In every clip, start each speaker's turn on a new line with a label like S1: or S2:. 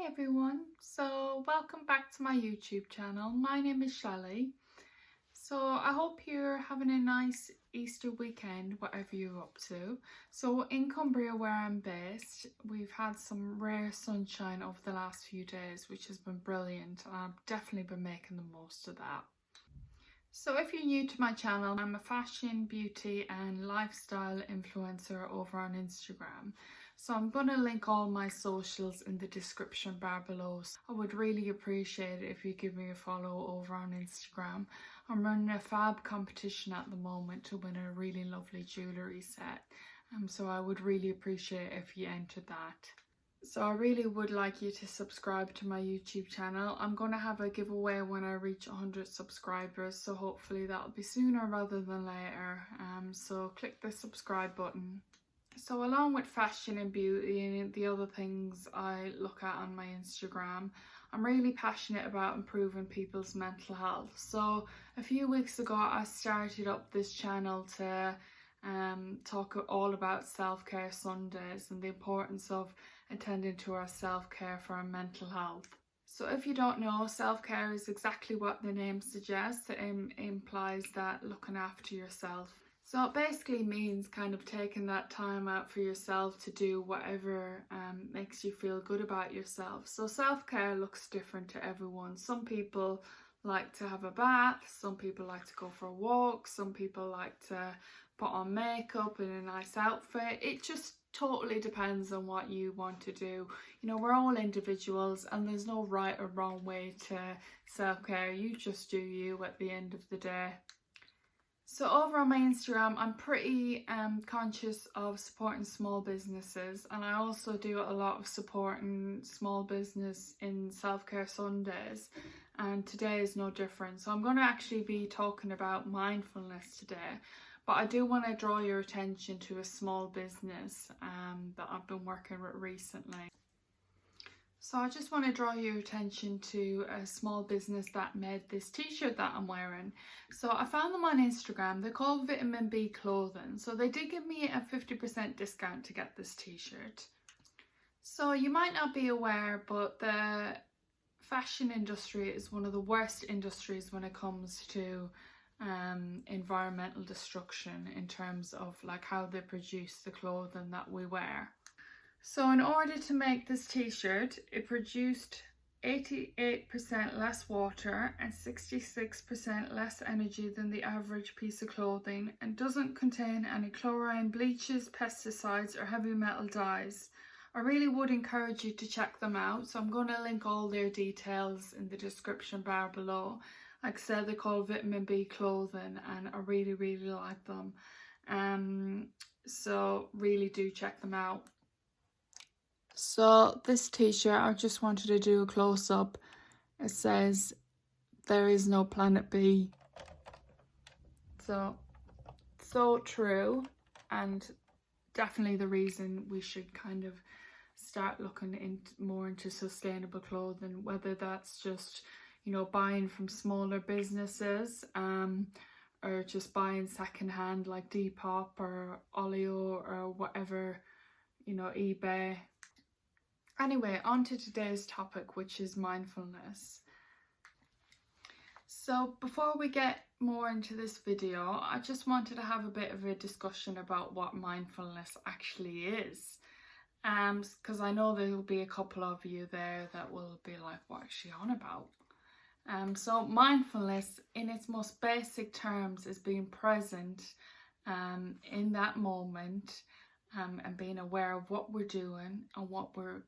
S1: Hi everyone, so welcome back to my YouTube channel. My name is Shelly. So I hope you're having a nice Easter weekend, whatever you're up to. So in Cumbria, where I'm based, we've had some rare sunshine over the last few days, which has been brilliant, and I've definitely been making the most of that. So if you're new to my channel, I'm a fashion, beauty and lifestyle influencer over on Instagram. So I'm going to link all my socials in the description bar below. So I would really appreciate it if you give me a follow over on Instagram. I'm running a fab competition at the moment to win a really lovely jewellery set. So I would really appreciate it if you entered that. So I really would like you to subscribe to my YouTube channel. I'm going to have a giveaway when I reach 100 subscribers, so hopefully that'll be sooner rather than later. So click the subscribe button. So along with fashion and beauty and the other things I look at on my Instagram, I'm really passionate about improving people's mental health. So a few weeks ago I started up this channel to talk all about self-care Sundays and the importance of attending to our self-care for our mental health. So if you don't know, self-care is exactly what the name suggests. It implies that looking after yourself. So it basically means kind of taking that time out for yourself to do whatever makes you feel good about yourself. So self-care looks different to everyone. Some people like to have a bath, some people like to go for a walk, some people like to put on makeup and a nice outfit. It just totally depends on what you want to do. You know, we're all individuals and there's no right or wrong way to self-care. You just do you at the end of the day. So over on my Instagram, I'm pretty conscious of supporting small businesses, and I also do a lot of supporting small business in Self-Care Sundays, and today is no different. So I'm going to actually be talking about mindfulness today, but I do want to draw your attention to a small business that I've been working with recently. So I just want to draw your attention to a small business that made this t-shirt that I'm wearing. So I found them on Instagram. They're called Vitamin B Clothing. So they did give me a 50% discount to get this t-shirt. So you might not be aware, but the fashion industry is one of the worst industries when it comes to environmental destruction in terms of like how they produce the clothing that we wear. So in order to make this t-shirt, it produced 88% less water and 66% less energy than the average piece of clothing, and doesn't contain any chlorine, bleaches, pesticides or heavy metal dyes. I really would encourage you to check them out, so I'm going to link all their details in the description bar below. Like I said, they're called Vitamin B Clothing and I really like them. So really do check them out. So this t-shirt, I just wanted to do a close-up. It says, "There is no planet B." So true, and definitely the reason we should kind of start looking more into sustainable clothing, whether that's just, you know, buying from smaller businesses or just buying secondhand like Depop or Olio or whatever, you know, eBay. Anyway, on to today's topic, which is mindfulness. So before we get more into this video, I just wanted to have a bit of a discussion about what mindfulness actually is. Because I know there will be a couple of you there that will be like, what is she on about? So mindfulness in its most basic terms is being present in that moment and being aware of what we're doing and what we're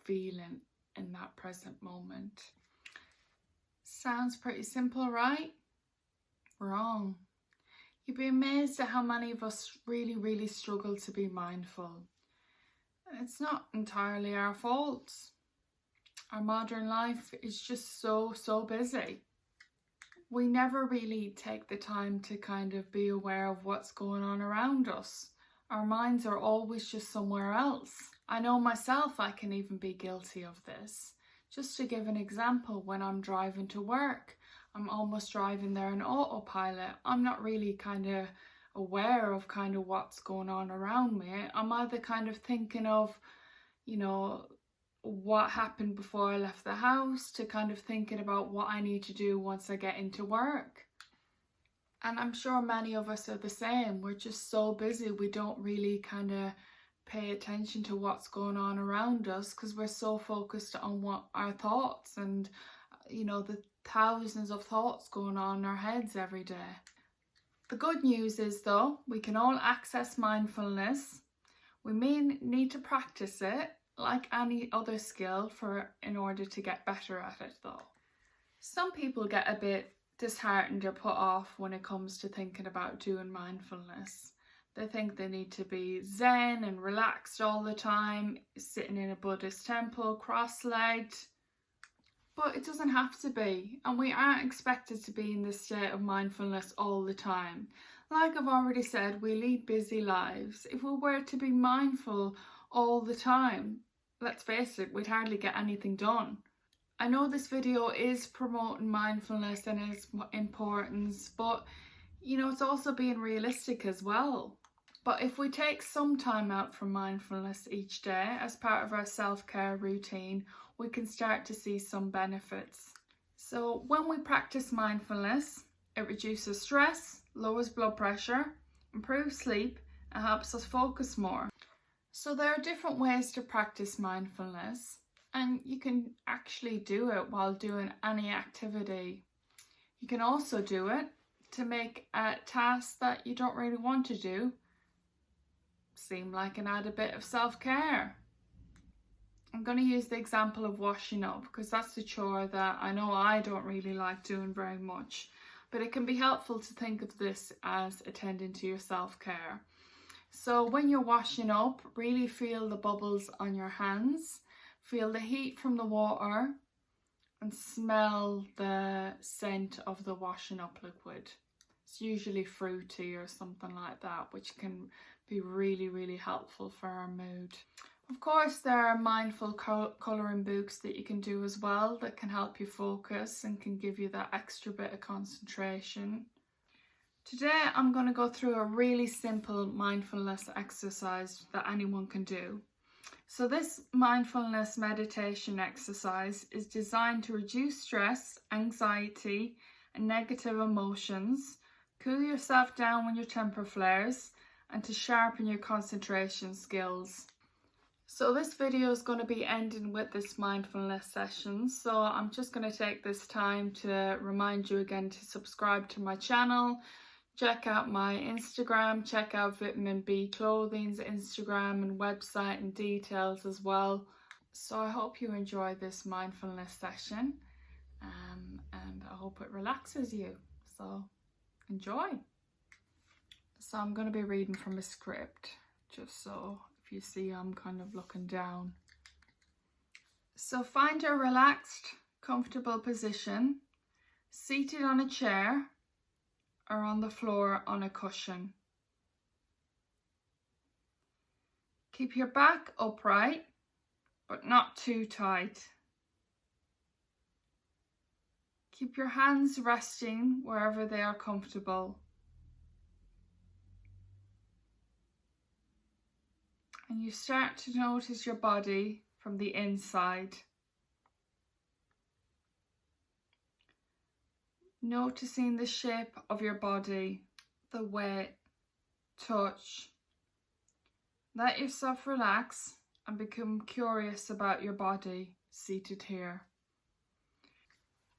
S1: feeling in that present moment. Sounds pretty simple, right? Wrong. You'd be amazed at how many of us really struggle to be mindful. It's not entirely our fault. Our modern life is just so busy. We never really take the time to kind of be aware of what's going on around us. Our minds are always just somewhere else. I know myself, I can even be guilty of this. Just to give an example, when I'm driving to work, I'm almost driving there on autopilot. I'm not really kind of aware of kind of what's going on around me. I'm either kind of thinking of, you know, what happened before I left the house to kind of thinking about what I need to do once I get into work. And I'm sure many of us are the same. We're just so busy, we don't really kind of pay attention to what's going on around us because we're so focused on what our thoughts and, you know, the thousands of thoughts going on in our heads every day. The good news is though, we can all access mindfulness. We may need to practice it like any other skill in order to get better at it though. Some people get a bit disheartened or put off when it comes to thinking about doing mindfulness. They think they need to be zen and relaxed all the time, sitting in a Buddhist temple, cross-legged. But it doesn't have to be, and we aren't expected to be in this state of mindfulness all the time. Like I've already said, we lead busy lives. If we were to be mindful all the time, let's face it, we'd hardly get anything done. I know this video is promoting mindfulness and its importance, but you know, it's also being realistic as well. But if we take some time out from mindfulness each day as part of our self-care routine, we can start to see some benefits. So when we practice mindfulness, it reduces stress, lowers blood pressure, improves sleep, and helps us focus more. So there are different ways to practice mindfulness, and you can actually do it while doing any activity. You can also do it to make a task that you don't really want to do seem like an added bit of self-care. I'm going to use the example of washing up because that's the chore that I know I don't really like doing very much, but it can be helpful to think of this as attending to your self-care. So when you're washing up, really feel the bubbles on your hands, feel the heat from the water, and smell the scent of the washing up liquid. It's usually fruity or something like that, which can be really, really helpful for our mood. Of course, there are mindful colouring books that you can do as well that can help you focus and can give you that extra bit of concentration. Today, I'm going to go through a really simple mindfulness exercise that anyone can do. So this mindfulness meditation exercise is designed to reduce stress, anxiety, and negative emotions, cool yourself down when your temper flares, and to sharpen your concentration skills. So this video is going to be ending with this mindfulness session, so I'm just going to take this time to remind you again to subscribe to my channel, check out my Instagram, check out Vitamin B Clothing's Instagram and website and details as well. So I hope you enjoy this mindfulness session, and I hope it relaxes you. So enjoy. So I'm going to be reading from a script, just so if you see I'm kind of looking down. So find a relaxed, comfortable position, seated on a chair or on the floor on a cushion. Keep your back upright, but not too tight. Keep your hands resting wherever they are comfortable. And you start to notice your body from the inside. Noticing the shape of your body, the weight, touch. Let yourself relax and become curious about your body seated here.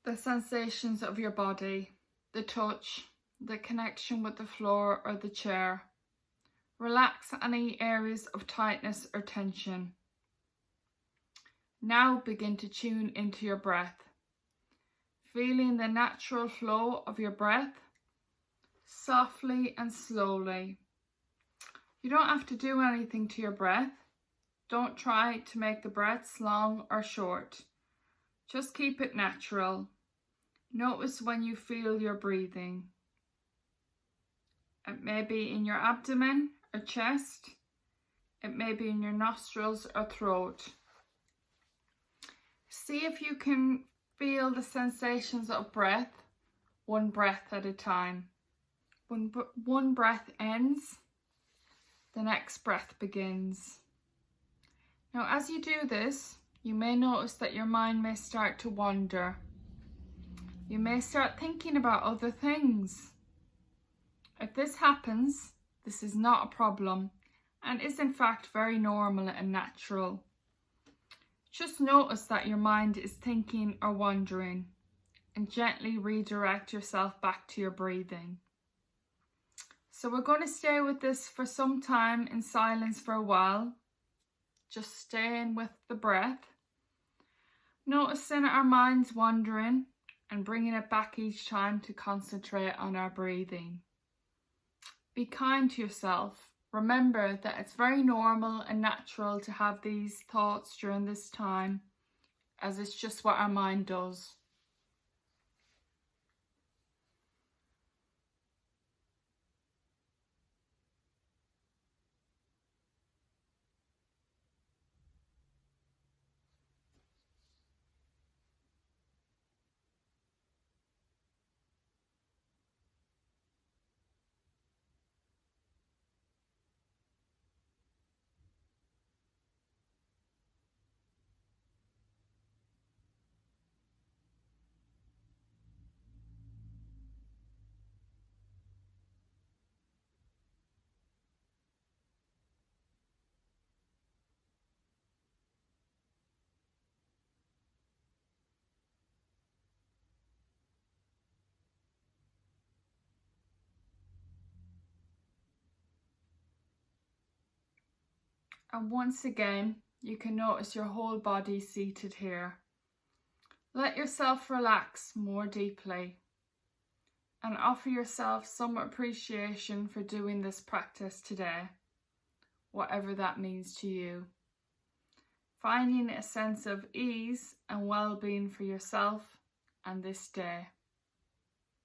S1: The sensations of your body, the touch, the connection with the floor or the chair. Relax any areas of tightness or tension. Now begin to tune into your breath, feeling the natural flow of your breath, softly and slowly. You don't have to do anything to your breath. Don't try to make the breaths long or short. Just keep it natural. Notice when you feel your breathing. It may be in your abdomen or chest. It may be in your nostrils or throat. See if you can feel the sensations of breath, one breath at a time. When one breath ends, the next breath begins. Now, as you do this, You may notice that your mind may start to wander. You may start thinking about other things. If this happens, this is not a problem and is in fact very normal and natural. Just notice that your mind is thinking or wandering and gently redirect yourself back to your breathing. So we're going to stay with this for some time in silence for a while, just staying with the breath, noticing our minds wandering and bringing it back each time to concentrate on our breathing. Be kind to yourself. Remember that it's very normal and natural to have these thoughts during this time, as it's just what our mind does. And once again, you can notice your whole body seated here. Let yourself relax more deeply and offer yourself some appreciation for doing this practice today, whatever that means to you. Finding a sense of ease and well-being for yourself and this day.